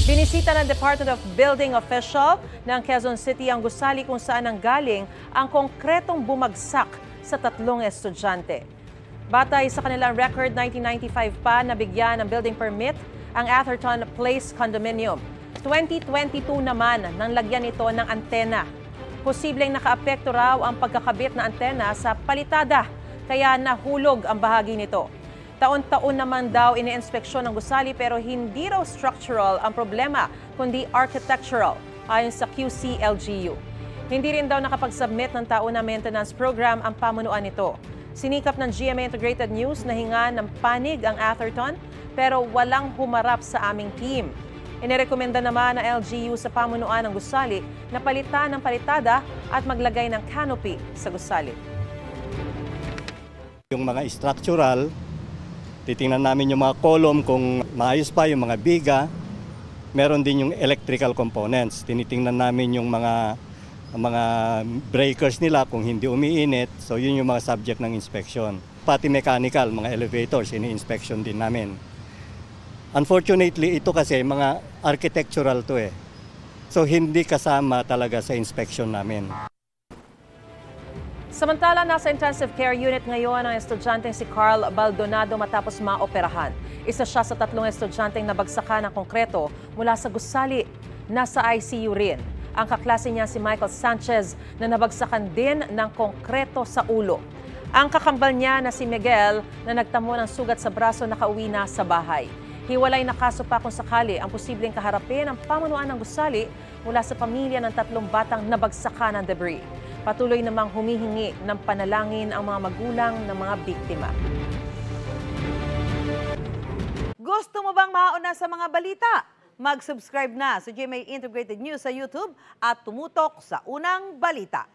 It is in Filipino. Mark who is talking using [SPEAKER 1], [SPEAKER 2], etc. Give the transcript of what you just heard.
[SPEAKER 1] Binisita ng Department of Building official ng Quezon City ang gusali kung saan nanggaling ang konkretong bumagsak sa 3 estudyante. Batay sa kanilang record, 1995 pa nabigyan ng building permit ang Atherton Place Condominium. 2022 naman nang lagyan ito ng antena. Posibleng nakaapekto raw ang pagkakabit na antena sa palitada, kaya nahulog ang bahagi nito. Taon-taon naman daw iniinspeksyon ng gusali pero hindi raw structural ang problema kundi architectural ayon sa QC-LGU. Hindi rin daw nakapag-submit ng taon na maintenance program ang pamunuan nito. Sinikap ng GMA Integrated News na hinga ng panig ang Atherton pero walang humarap sa aming team. Inirekomenda naman ng LGU sa pamunuan ng gusali na palitan ng palitada at maglagay ng canopy sa gusali.
[SPEAKER 2] Yung mga structural, titingnan namin yung mga column kung maayos pa, yung mga biga. Meron din yung electrical components. Tinitingnan namin yung mga breakers nila kung hindi umiinit. So yun yung mga subject ng inspection. Pati mechanical, mga elevators, ini-inspection din namin. Unfortunately, ito kasi mga architectural to eh. So hindi kasama talaga sa inspection namin.
[SPEAKER 1] Samantala, nasa intensive care unit ngayon ang estudyanteng si Carl Baldonado matapos maoperahan. Isa siya sa 3 estudyanteng nabagsakan ng konkreto mula sa gusali. Nasa ICU rin ang kaklase niya si Michael Sanchez na nabagsakan din ng konkreto sa ulo. Ang kakambal niya na si Miguel na nagtamo ng sugat sa braso nakauwi na sa bahay. Hiwalay na kaso pa kung sakali ang posibleng kaharapin ang pamunuan ng gusali mula sa pamilya ng 3 batang nabagsakan ng debris. Patuloy namang humihingi ng panalangin ang mga magulang ng mga biktima.
[SPEAKER 3] Gusto mo bang mauna sa mga balita? Mag-subscribe na sa GMA Integrated News sa YouTube at tumutok sa unang balita.